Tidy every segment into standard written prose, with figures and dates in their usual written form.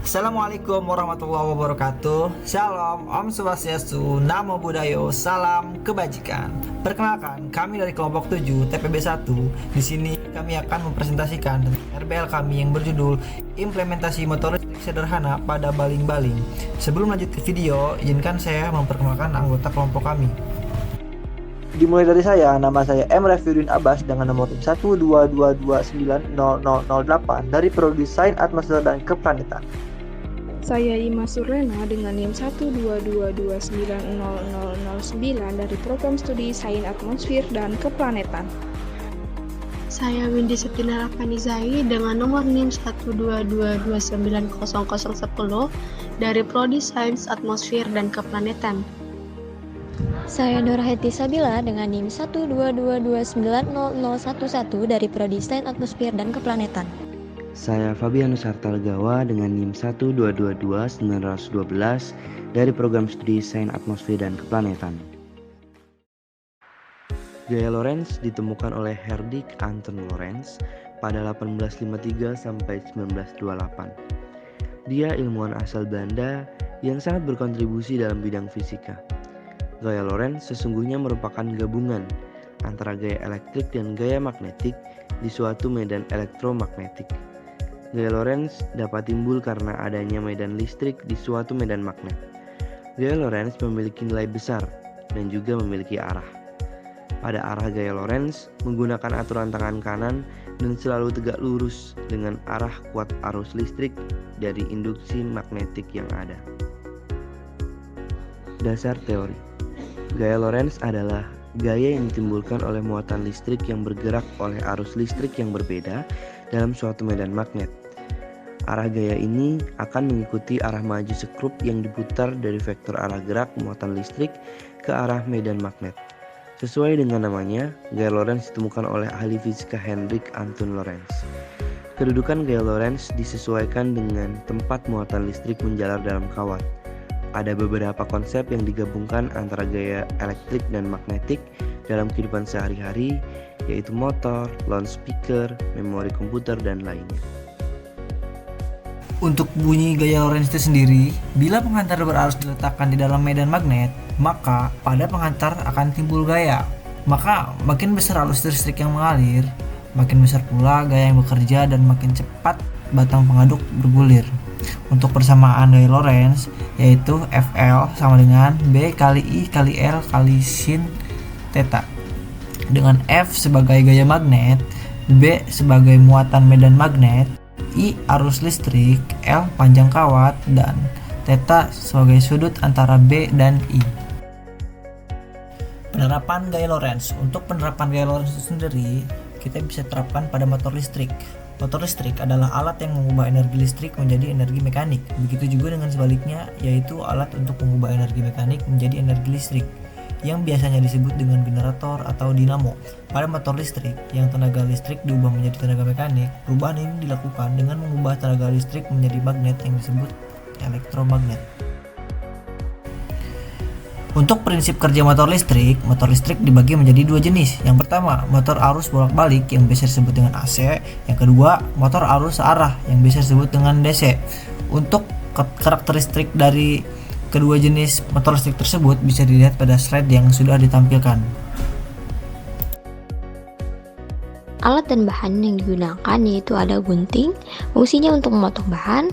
Assalamualaikum warahmatullahi wabarakatuh. Shalom, Om Swastiastu, Namo Buddhaya, salam kebajikan. Perkenalkan, kami dari kelompok 7 TPB 1. Di sini kami akan mempresentasikan RBL kami yang berjudul Implementasi Motor Listrik Sederhana pada Baling-Baling. Sebelum lanjut ke video, izinkan saya memperkenalkan anggota kelompok kami. Dimulai dari saya, nama saya M. Rafiuddin Abbas dengan nomor tim 122290008 dari Prodi Sains Atmosfer dan Keplanetan. Saya Ima Surlena dengan NIM 122290009 dari Program Studi Sains Atmosfer dan Keplanetan. Saya Windy Septina Rafanizai dengan nomor NIM 122290010 dari Prodi Sains Atmosfer dan Keplanetan. Saya Nurhayati Sabila dengan NIM 122290011 dari Prodi Sains Atmosfer dan Keplanetan. Saya Fabianus Hartalgawa dengan NIM 1222912 dari Program Studi Sains Atmosfer dan Keplanetan. Gaya Lorentz ditemukan oleh Hendrik Antoon Lorentz pada 1853 sampai 1928. Dia ilmuwan asal Belanda yang sangat berkontribusi dalam bidang fisika. Gaya Lorentz sesungguhnya merupakan gabungan antara gaya elektrik dan gaya magnetik di suatu medan elektromagnetik. Gaya Lorentz dapat timbul karena adanya medan listrik di suatu medan magnet. Gaya Lorentz memiliki nilai besar dan juga memiliki arah. Pada arah gaya Lorentz menggunakan aturan tangan kanan dan selalu tegak lurus dengan arah kuat arus listrik dari induksi magnetik yang ada. Dasar teori. Gaya Lorentz adalah gaya yang ditimbulkan oleh muatan listrik yang bergerak oleh arus listrik yang berbeda dalam suatu medan magnet. Arah gaya ini akan mengikuti arah maju sekrup yang diputar dari vektor arah gerak muatan listrik ke arah medan magnet. Sesuai dengan namanya, gaya Lorentz ditemukan oleh ahli fisika Hendrik Antoon Lorentz. Kedudukan gaya Lorentz disesuaikan dengan tempat muatan listrik menjalar dalam kawat. Ada beberapa konsep yang digabungkan antara gaya elektrik dan magnetik dalam kehidupan sehari-hari, yaitu motor, loudspeaker, memori komputer, dan lainnya. Untuk bunyi gaya Lorentz itu sendiri, bila pengantar berarus diletakkan di dalam medan magnet, maka pada pengantar akan timbul gaya. Maka makin besar arus listrik yang mengalir, makin besar pula gaya yang bekerja dan makin cepat batang pengaduk bergulir. Untuk persamaan gaya Lorentz yaitu Fl sama dengan B kali I kali L kali sin theta. Dengan F sebagai gaya magnet, B sebagai muatan medan magnet, I arus listrik, L panjang kawat, dan theta sebagai sudut antara B dan I. Penerapan gaya Lorentz. Untuk penerapan gaya Lorentz itu sendiri, kita bisa terapkan pada motor listrik. Motor listrik adalah alat yang mengubah energi listrik menjadi energi mekanik. Begitu juga dengan sebaliknya, yaitu alat untuk mengubah energi mekanik menjadi energi listrik, yang biasanya disebut dengan generator atau dinamo. Pada motor listrik, yang tenaga listrik diubah menjadi tenaga mekanik, perubahan ini dilakukan dengan mengubah tenaga listrik menjadi magnet yang disebut elektromagnet. Untuk prinsip kerja motor listrik dibagi menjadi dua jenis. Yang pertama, motor arus bolak-balik yang biasa disebut dengan AC. Yang kedua, motor arus searah yang biasa disebut dengan DC. Untuk karakteristik dari kedua jenis motor listrik tersebut bisa dilihat pada slide yang sudah ditampilkan. Alat dan bahan yang digunakan yaitu ada gunting, fungsinya untuk memotong bahan,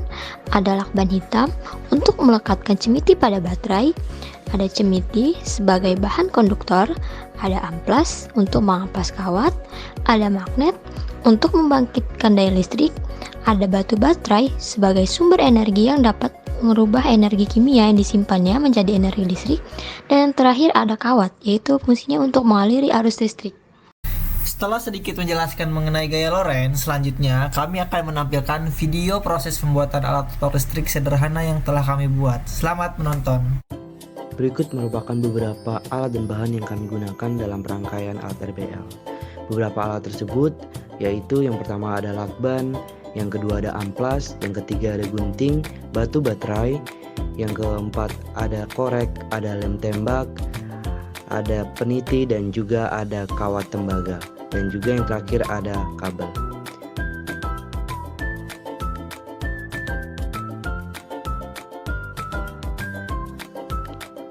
ada lakban hitam untuk melekatkan cemiti pada baterai, ada cemiti sebagai bahan konduktor, ada amplas untuk mengampas kawat, ada magnet untuk membangkitkan daya listrik, ada batu baterai sebagai sumber energi yang dapat merubah energi kimia yang disimpannya menjadi energi listrik, dan yang terakhir ada kawat, yaitu fungsinya untuk mengaliri arus listrik. Setelah sedikit menjelaskan mengenai gaya Lorentz, selanjutnya kami akan menampilkan video proses pembuatan alat motor listrik sederhana yang telah kami buat. Selamat menonton. Berikut merupakan beberapa alat dan bahan yang kami gunakan dalam rangkaian alat RBL. Beberapa alat tersebut yaitu yang pertama ada lakban, yang kedua ada amplas, yang ketiga ada gunting, batu baterai, yang keempat ada korek, ada lem tembak, ada peniti, dan juga ada kawat tembaga, dan juga yang terakhir ada kabel.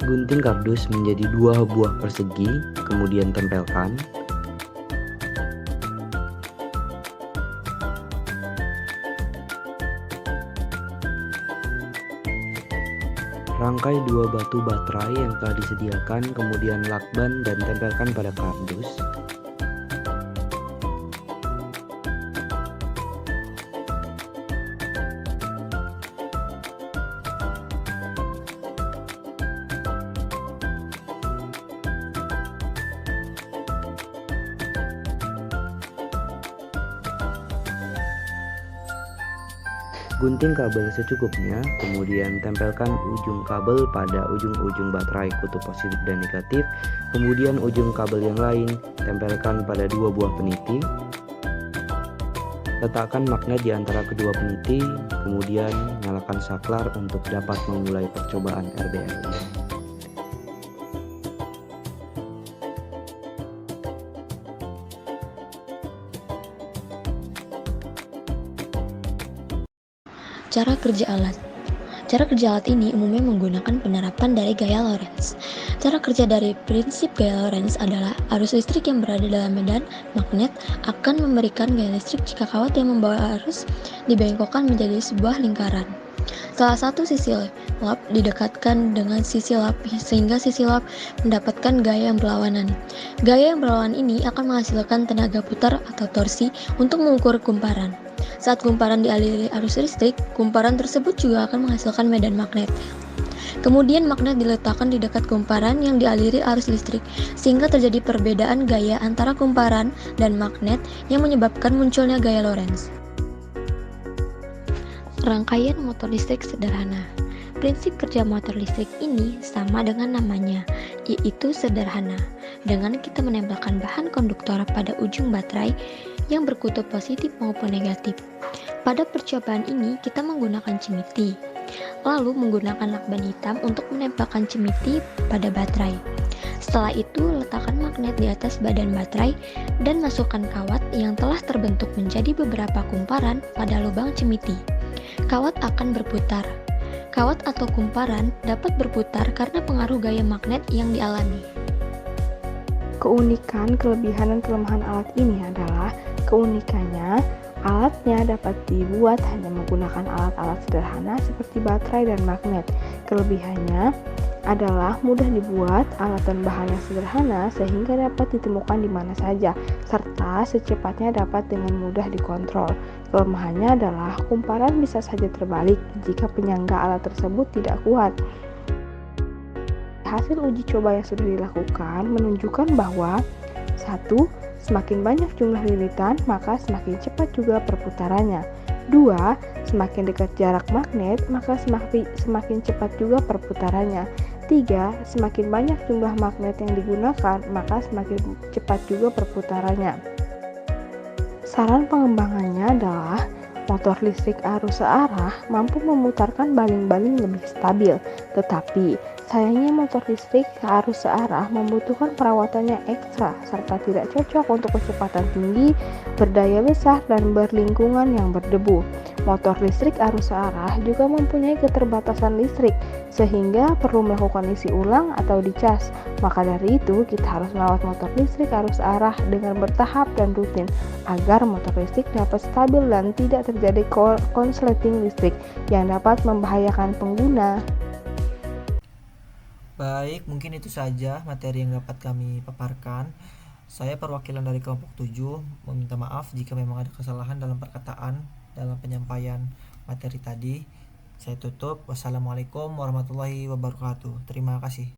Gunting kardus menjadi 2 buah persegi, kemudian tempelkan. Rangkai 2 batu baterai yang telah disediakan, kemudian lakban dan tempelkan pada kardus. Gunting kabel secukupnya, kemudian tempelkan ujung kabel pada ujung-ujung baterai kutub positif dan negatif, kemudian ujung kabel yang lain tempelkan pada 2 buah peniti. Letakkan magnet di antara kedua peniti, kemudian nyalakan saklar untuk dapat memulai percobaan RBLI. Cara kerja alat. Cara kerja alat ini umumnya menggunakan penerapan dari gaya Lorentz. Cara kerja dari prinsip gaya Lorentz adalah arus listrik yang berada dalam medan magnet akan memberikan gaya listrik jika kawat yang membawa arus dibengkokkan menjadi sebuah lingkaran. Salah satu sisi lap didekatkan dengan sisi lap sehingga sisi lap mendapatkan gaya yang berlawanan. Gaya yang berlawanan ini akan menghasilkan tenaga putar atau torsi untuk mengukur kumparan. Saat kumparan dialiri arus listrik, kumparan tersebut juga akan menghasilkan medan magnet. Kemudian magnet diletakkan di dekat kumparan yang dialiri arus listrik, sehingga terjadi perbedaan gaya antara kumparan dan magnet yang menyebabkan munculnya gaya Lorentz. Rangkaian motor listrik sederhana. Prinsip kerja motor listrik ini sama dengan namanya, yaitu sederhana. Dengan kita menempelkan bahan konduktor pada ujung baterai yang berkutub positif maupun negatif. Pada percobaan ini, kita menggunakan cemiti, lalu menggunakan lakban hitam untuk menempelkan cemiti pada baterai. Setelah itu, letakkan magnet di atas badan baterai dan masukkan kawat yang telah terbentuk menjadi beberapa kumparan pada lubang cemiti. Kawat akan berputar. Kawat atau kumparan dapat berputar karena pengaruh gaya magnet yang dialami. Keunikan, kelebihan, dan kelemahan alat ini adalah keunikannya, alatnya dapat dibuat hanya menggunakan alat-alat sederhana seperti baterai dan magnet. Kelebihannya adalah mudah dibuat, alat dan bahannya sederhana sehingga dapat ditemukan di mana saja, serta secepatnya dapat dengan mudah dikontrol. Kelemahannya adalah kumparan bisa saja terbalik jika penyangga alat tersebut tidak kuat. Hasil uji coba yang sudah dilakukan menunjukkan bahwa 1. Semakin banyak jumlah lilitan, maka semakin cepat juga perputarannya. 2. Semakin dekat jarak magnet, maka semakin cepat juga perputarannya. 3. Semakin banyak jumlah magnet yang digunakan, maka semakin cepat juga perputarannya. Saran pengembangannya adalah motor listrik arus searah mampu memutarkan baling-baling lebih stabil, tetapi sayangnya motor listrik arus searah membutuhkan perawatan yang ekstra serta tidak cocok untuk kecepatan tinggi, berdaya besar, dan berlingkungan yang berdebu. Motor listrik arus searah juga mempunyai keterbatasan listrik sehingga perlu melakukan isi ulang atau dicas. Maka dari itu kita harus merawat motor listrik arus searah dengan bertahap dan rutin agar motor listrik dapat stabil dan tidak terjadi konsleting listrik yang dapat membahayakan pengguna. Baik, mungkin itu saja materi yang dapat kami paparkan. Saya perwakilan dari kelompok 7 meminta maaf jika memang ada kesalahan dalam perkataan dalam penyampaian materi tadi. Saya tutup. Wassalamualaikum warahmatullahi wabarakatuh. Terima kasih.